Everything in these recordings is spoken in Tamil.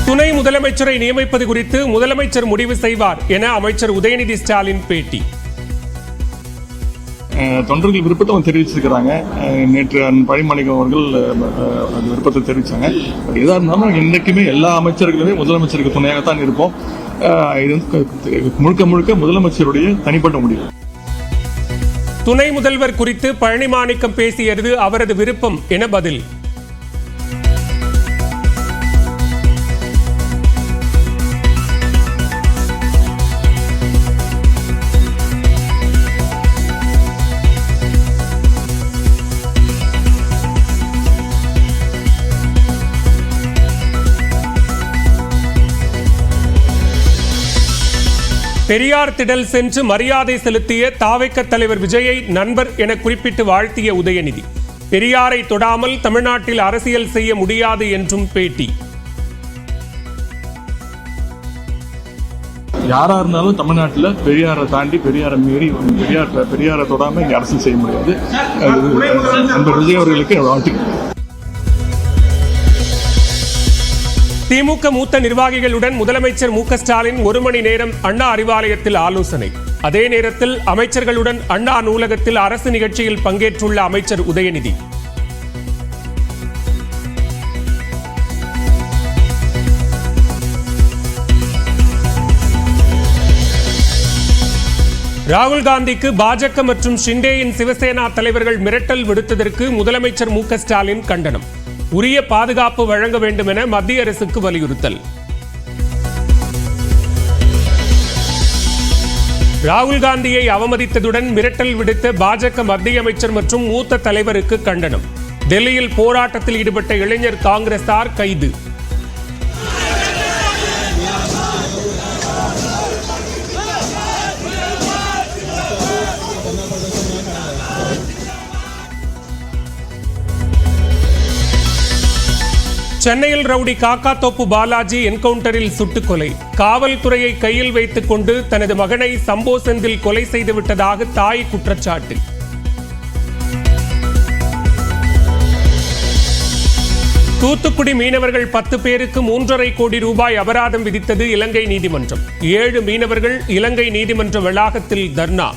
துணை முதலமைச்சரை நியமிப்பது குறித்து முதலமைச்சர் முடிவு செய்வார் என அமைச்சர் உதயநிதி ஸ்டாலின் பேட்டி. தொண்டர்கள் விருப்பத்தை தெரிவிச்சிருக்கிறாங்க. நேற்று பழிமாணிக்கம் அவர்கள் அந்த விருப்பத்தை தெரிவித்தாங்க. எதாக இருந்தாலும் என்றைக்குமே எல்லா அமைச்சர்களுமே முதலமைச்சருக்கு துணையாகத்தான் இருப்போம். இது முழுக்க முழுக்க முதலமைச்சருடைய தனிப்பட்ட முடிவு. துணை முதல்வர் குறித்து பழனிமாணிக்கம் பேசியது அவரது விருப்பம் என பதில். பெரியார் திடல் சென்று மரியாதை செலுத்திய தாவேக தலைவர் விஜயை நண்பர் என குறிப்பிட்டு வாழ்த்திய உதயநிதி, பெரியாரை தொடாமல் தமிழ்நாட்டில் அரசியல் செய்ய முடியாது என்றும் பேட்டி. யாரா இருந்தாலும் தமிழ்நாட்டில் பெரியாரை தாண்டி பெரியாரை மீறி பெரியாரை தொடாமல் இங்கே அரசியல் செய்ய முடியாது. நண்பர் விஜய் அவர்களுக்கு வாழ்த்து. திமுக மூத்த நிர்வாகிகளுடன் முதலமைச்சர் மு க ஸ்டாலின் 1 மணி நேரம் அண்ணா அறிவாலயத்தில் ஆலோசனை. அதே நேரத்தில் அமைச்சர்களுடன் அண்ணா நூலகத்தில் அரசு நிகழ்ச்சியில் பங்கேற்றுள்ள அமைச்சர் உதயநிதி. ராகுல் காந்திக்கு பாஜக மற்றும் ஷிண்டேயின் சிவசேனா தலைவர்கள் மிரட்டல் விடுத்ததற்கு முதலமைச்சர் மு க ஸ்டாலின் கண்டனம். உரிய பாதுகாப்பு வழங்க வேண்டும் என மத்திய அரசுக்கு வலியுறுத்தல். ராகுல் காந்தியை அவமதித்ததுடன் மிரட்டல் விடுத்த பாஜக மத்திய அமைச்சர் மற்றும் மூத்த தலைவருக்கு கண்டனம். டெல்லியில் போராட்டத்தில் ஈடுபட்ட இளைஞர் காங்கிரசார் கைது. சென்னையில் ரவுடி காக்காத்தோப்பு பாலாஜி என்கவுண்டரில் சுட்டுக்கொலை. காவல்துறையை கையில் வைத்துக் கொண்டு தனது மகனை சம்போ செந்தில் கொலை செய்துவிட்டதாக தாய் குற்றச்சாட்டு. தூத்துக்குடி மீனவர்கள் 10 பேருக்கு 3.5 கோடி ரூபாய் அபராதம் விதித்தது இலங்கை நீதிமன்றம். 7 மீனவர்கள் இலங்கை நீதிமன்ற வளாகத்தில் தர்ணா.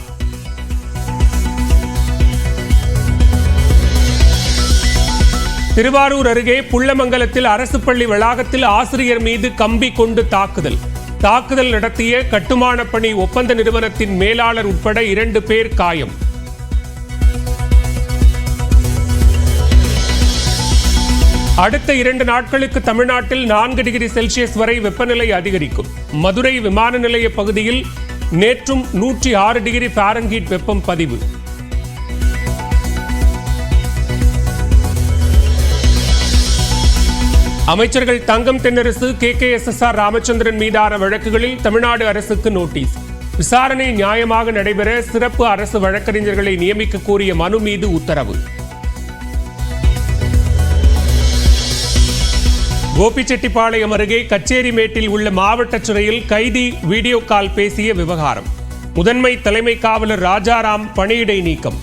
திருவாரூர் அருகே புள்ளமங்கலத்தில் அரசு பள்ளி வளாகத்தில் ஆசிரியர் மீது கம்பி கொண்டு தாக்குதல் நடத்திய கட்டுமான பணி ஒப்பந்த நிறுவனத்தின் மேலாளர் உட்பட 2 பேர் காயம். அடுத்த 2 நாட்களுக்கு தமிழ்நாட்டில் 4 டிகிரி செல்சியஸ் வரை வெப்பநிலை அதிகரிக்கும். மதுரை விமான நிலைய பகுதியில் நேற்றும் 106 டிகிரி ஃபாரன்ஹீட் வெப்பம் பதிவு. அமைச்சர்கள் தங்கம் தென்னரசு, KKSSR ராமச்சந்திரன் மீதான வழக்குகளில் தமிழ்நாடு அரசுக்கு நோட்டீஸ். விசாரணை நியாயமாக நடைபெற சிறப்பு அரசு வழக்கறிஞர்களை நியமிக்க கோரிய மனு மீது உத்தரவு. கோபிச்செட்டிப்பாளையம் அருகே கச்சேரிமேட்டில் உள்ள மாவட்ட சிறையில் கைதி வீடியோ கால் பேசிய விவகாரம். முதன்மை தலைமை காவலர் ராஜாராம் பணியிடை நீக்கம்.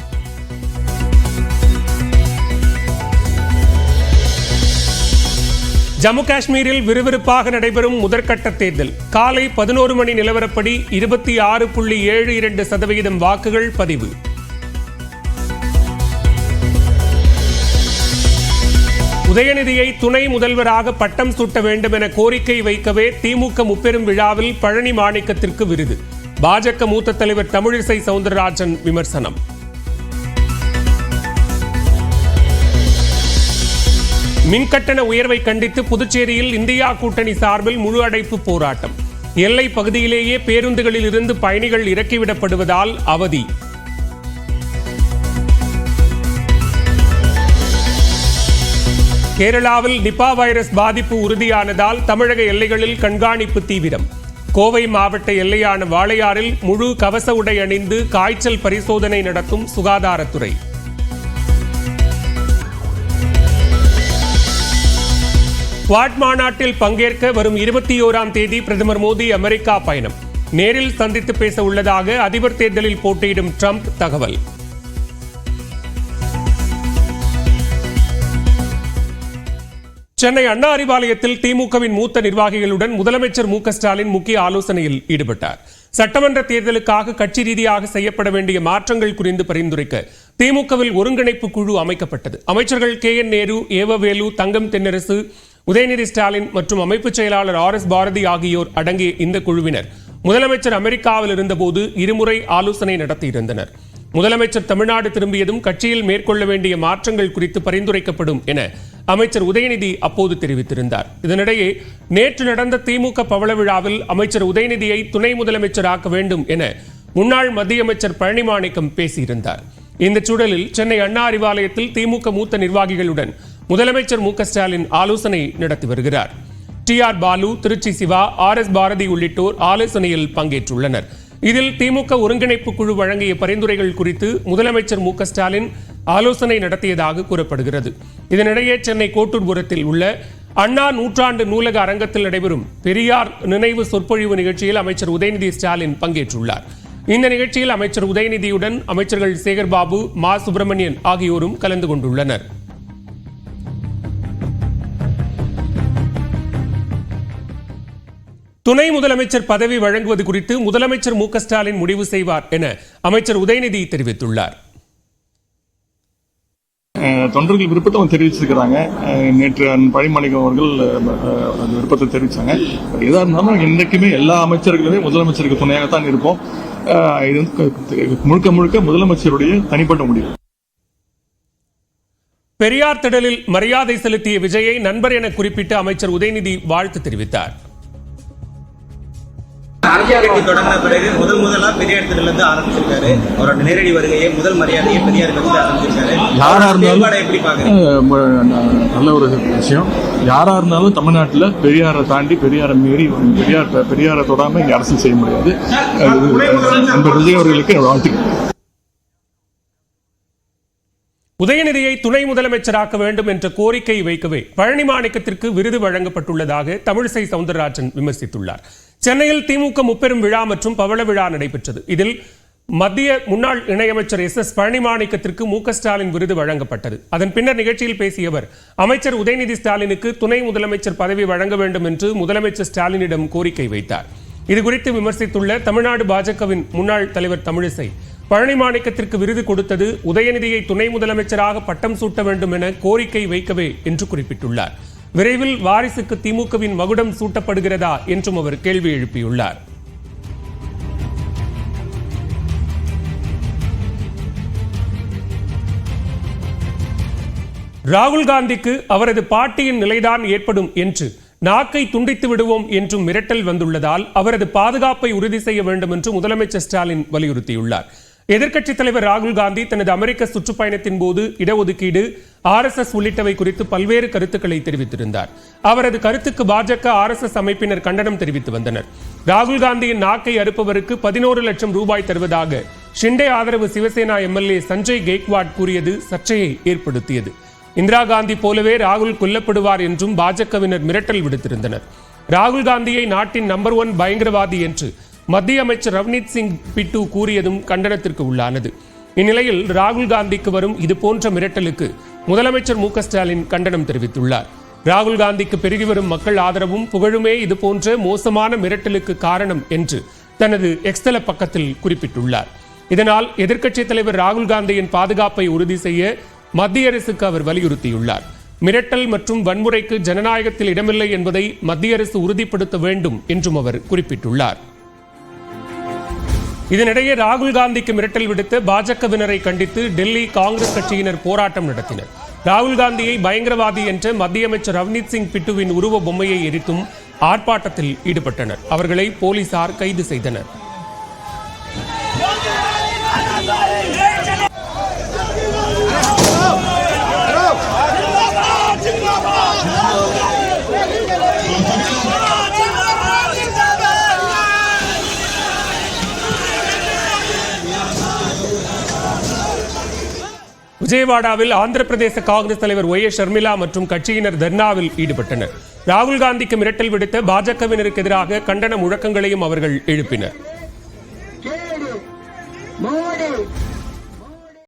ஜம்மு காஷ்மீரில் விறுவிறுப்பாக நடைபெறும் முதற்கட்ட தேர்தல். காலை 11 மணி நிலவரப்படி 26.72% வாக்குகள் பதிவு. உதயநிதியை துணை முதல்வராக பட்டம் சூட்ட வேண்டும் என கோரிக்கை வைக்கவே திமுக முப்பெரும் விழாவில் பழனி மாணிக்கத்திற்கு விருது. பாஜக மூத்த தலைவர் தமிழிசை சவுந்தரராஜன் விமர்சனம். மின்கட்டண உயர்வை கண்டித்து புதுச்சேரியில் இந்தியா கூட்டணி சார்பில் முழு அடைப்பு போராட்டம். எல்லை பகுதியிலேயே பேருந்துகளில் இருந்து பயணிகள் இறக்கிவிடப்படுவதால் அவதி. கேரளாவில் நிபா வைரஸ் பாதிப்பு உறுதியானதால் தமிழக எல்லைகளில் கண்காணிப்பு தீவிரம். கோவை மாவட்ட எல்லையான வாளையாறில் முழு கவச உடை அணிந்து காய்ச்சல் பரிசோதனை நடத்தும் சுகாதாரத்துறை. குவாட் மாநாட்டில் பங்கேற்க வரும் 21ஆம் தேதி பிரதமர் மோடி அமெரிக்கா பயணம். நேரில் சந்தித்து பேச உள்ளதாக அதிபர் தேர்தலில் போட்டியிடும் ட்ரம்ப் தகவல். சென்னை அண்ணா அறிவாலயத்தில் திமுகவின் மூத்த நிர்வாகிகளுடன் முதலமைச்சர் மு க ஸ்டாலின் முக்கிய ஆலோசனையில் ஈடுபட்டார். சட்டமன்ற தேர்தலுக்காக கட்சி ரீதியாக செய்யப்பட வேண்டிய மாற்றங்கள் குறித்து பரிந்துரைக்க திமுகவில் ஒருங்கிணைப்பு குழு அமைக்கப்பட்டது. அமைச்சர்கள் KN நேரு, ஏவவேலு, தங்கம் தென்னரசு, உதயநிதி ஸ்டாலின் மற்றும் அமைப்பு செயலாளர் RS பாரதி ஆகியோர் அடங்கிய இந்த குழுவினர் முதலமைச்சர் அமெரிக்காவில் இருந்தபோது இருமுறை ஆலோசனை நடத்தியிருந்தனர். முதலமைச்சர் தமிழ்நாடு திரும்பியதும் கட்சியில் மேற்கொள்ள வேண்டிய மாற்றங்கள் குறித்து பரிந்துரைக்கப்படும் என அமைச்சர் உதயநிதி அப்போது தெரிவித்திருந்தார். இதனிடையே நேற்று நடந்த திமுக பவள விழாவில் அமைச்சர் உதயநிதியை துணை முதலமைச்சராக்க வேண்டும் என முன்னாள் மத்திய அமைச்சர் பழனிமாணிக்கம் பேசியிருந்தார். இந்த சூழலில் சென்னை அண்ணா அறிவாலயத்தில் திமுக மூத்த நிர்வாகிகளுடன் முதலமைச்சர் மு க ஸ்டாலின் ஆலோசனை நடத்தி வருகிறார். TR பாலு, திருச்சி சிவா, RS பாரதி உள்ளிட்டோர் ஆலோசனையில் பங்கேற்றுள்ளனர். இதில் திமுக ஒருங்கிணைப்பு குழு வழங்கிய பரிந்துரைகள் குறித்து முதலமைச்சர் மு க ஸ்டாலின் ஆலோசனை நடத்தியதாக கூறப்படுகிறது. இதனிடையே சென்னை கோட்டூர்புரத்தில் உள்ள அண்ணா நூற்றாண்டு நூலக அரங்கத்தில் நடைபெறும் பெரியார் நினைவு சொற்பொழிவு நிகழ்ச்சியில் அமைச்சர் உதயநிதி ஸ்டாலின் பங்கேற்றுள்ளார். இந்த நிகழ்ச்சியில் அமைச்சர் உதயநிதியுடன் அமைச்சர்கள் சேகர்பாபு, மா சுப்பிரமணியன் ஆகியோரும் கலந்து கொண்டுள்ளனர். துணை முதலமைச்சர் பதவி வழங்குவது குறித்து முதலமைச்சர் மு க ஸ்டாலின் முடிவு செய்வார் என அமைச்சர் உதயநிதி தெரிவித்துள்ளார். தொண்டர்கள் விருப்பத்தை அவங்க தெரிவிச்சிருக்கிறாங்க. நேற்று பழனிமாணிக்கம் அவர்கள் அந்த விருப்பத்தை தெரிவிச்சாங்க. எதா இருந்தாலும் என்றைக்குமே எல்லா அமைச்சர்களுமே முதலமைச்சருக்கு துணையாகத்தான் இருப்போம். இது முழுக்க முழுக்க முதலமைச்சருடைய தனிப்பட்ட முடிவு. பெரியார் திடலில் மரியாதை செலுத்திய விஜயை நண்பர் என குறிப்பிட்டு அமைச்சர் உதயநிதி வாழ்த்து தெரிவித்தார். தொடங்கின பிறகு முதலா பெரியார் திடலிருந்து ஆரம்பிச்சிருக்காரு. அவரோட நேரடி வருகையை முதல் மரியாதையை பெரியார் ஆரம்பிச்சிருக்காரு. யாரா இருந்தாலும் எப்படி பாக்குறீங்க? நல்ல ஒரு விஷயம். யாரா இருந்தாலும் தமிழ்நாட்டில் பெரியாரை தாண்டி பெரியாரை மீறி பெரியாரை தொடாம இங்க அரசியல் செய்ய முடியாது. நண்பர் விஜய் அவர்களுக்கு வாழ்த்துக்கள். உதயநிதியை துணை முதலமைச்சராக்க வேண்டும் என்ற கோரிக்கை வைக்கவே பழனிமாணிக்கத்திற்கு விருது வழங்கப்பட்டுள்ளதாக தமிழிசை சவுந்தரராஜன் விமர்சித்துள்ளார். சென்னையில் திமுக முப்பெரும் விழா மற்றும் பவள விழா நடைபெற்றது. இதில் மத்திய முன்னாள் இணையமைச்சர் SS பழனிமாணிக்கத்திற்கு மு க ஸ்டாலின் விருது வழங்கப்பட்டது. அதன் பின்னர் நிகழ்ச்சியில் பேசிய அவர் அமைச்சர் உதயநிதி ஸ்டாலினுக்கு துணை முதலமைச்சர் பதவி வழங்க வேண்டும் என்று முதலமைச்சர் ஸ்டாலினிடம் கோரிக்கை வைத்தார். இதுகுறித்து விமர்சித்துள்ள தமிழ்நாடு பாஜகவின் முன்னாள் தலைவர் தமிழிசை, பழனிமாணிக்கத்திற்கு விருது கொடுத்தது உதயநிதியை துணை முதலமைச்சராக பட்டம் சூட்ட வேண்டும் என கோரிக்கை வைக்கவே என்று குறிப்பிட்டுள்ளார். விரைவில் வாரிசுக்கு திமுகவின் மகுடம் சூட்டப்படுகிறதா என்றும் அவர் கேள்வி எழுப்பியுள்ளார். ராகுல் காந்திக்கு அவரது பாட்டியின் நிலைதான் ஏற்படும் என்று நாக்கை துண்டித்து விடுவோம் என்றும் மிரட்டல் வந்துள்ளதால் அவரது பாதுகாப்பை உறுதி செய்ய வேண்டும் என்று முதலமைச்சர் ஸ்டாலின் வலியுறுத்தியுள்ளார். எதிர்க்கட்சித் தலைவர் ராகுல் காந்தி தனது அமெரிக்க சுற்றுப்பயணத்தின் போது இடஒதுக்கீடு, RSS உள்ளிட்டவை குறித்து பல்வேறு கருத்துக்களை தெரிவித்திருந்தார். அவரது கருத்துக்கு பாஜக, RSS அமைப்பினர் கண்டனம் தெரிவித்து வந்தனர். ராகுல் காந்தியின் நாக்கை அறுப்பவருக்கு 11 லட்சம் ரூபாய் தருவதாக ஷிண்டே ஆதரவு சிவசேனா MLA சஞ்சய் கெய்க்வாட் கூறியது சர்ச்சையை ஏற்படுத்தியது. இந்திரா காந்தி போலவே ராகுல் கொல்லப்படுவார் என்றும் பாஜகவினர் மிரட்டல் விடுத்திருந்தனர். ராகுல் காந்தியை நாட்டின் நம்பர் 1 பயங்கரவாதி என்று மத்திய அமைச்சர் ரவ்னீத் சிங் பிட்டு கூறியதும் கண்டனத்திற்கு உள்ளானது. இந்நிலையில் ராகுல் காந்திக்கு வரும் இதுபோன்ற மிரட்டலுக்கு முதலமைச்சர் மு க ஸ்டாலின் கண்டனம் தெரிவித்துள்ளார். ராகுல் காந்திக்கு பெருகி வரும் மக்கள் ஆதரவும் புகழுமே இதுபோன்ற மோசமான மிரட்டலுக்கு காரணம் என்று தனது எக்ஸ்தல பக்கத்தில் குறிப்பிட்டுள்ளார். இதனால் எதிர்க்கட்சித் தலைவர் ராகுல் காந்தியின் பாதுகாப்பை உறுதி செய்ய மத்திய அரசுக்கு அவர் வலியுறுத்தியுள்ளார். மிரட்டல் மற்றும் வன்முறைக்கு ஜனநாயகத்தில் இடமில்லை என்பதை மத்திய அரசு உறுதிப்படுத்த வேண்டும் என்றும் அவர் குறிப்பிட்டுள்ளார். இதனிடையே ராகுல் காந்திக்கு மிரட்டல் விடுத்த பாஜகவினரை கண்டித்து டெல்லி காங்கிரஸ் கட்சியினர் போராட்டம் நடத்தினர். ராகுல் காந்தியை பயங்கரவாதி என்ற மத்திய அமைச்சர் ரவ்னீத் சிங் பிட்டுவின் உருவ பொம்மையை எரித்தும் ஆர்ப்பாட்டத்தில் ஈடுபட்டனர். அவர்களை போலீசார் கைது செய்தனர். விஜயவாடாவில் ஆந்திர பிரதேச காங்கிரஸ் தலைவர் YS ஷர்மிளா மற்றும் கட்சியினர் தர்ணாவில் ஈடுபட்டனர். ராகுல் காந்திக்கு மிரட்டல் விடுத்த பாஜகவினருக்கு எதிராக கண்டன முழக்கங்களையும் அவர்கள் எழுப்பினர்.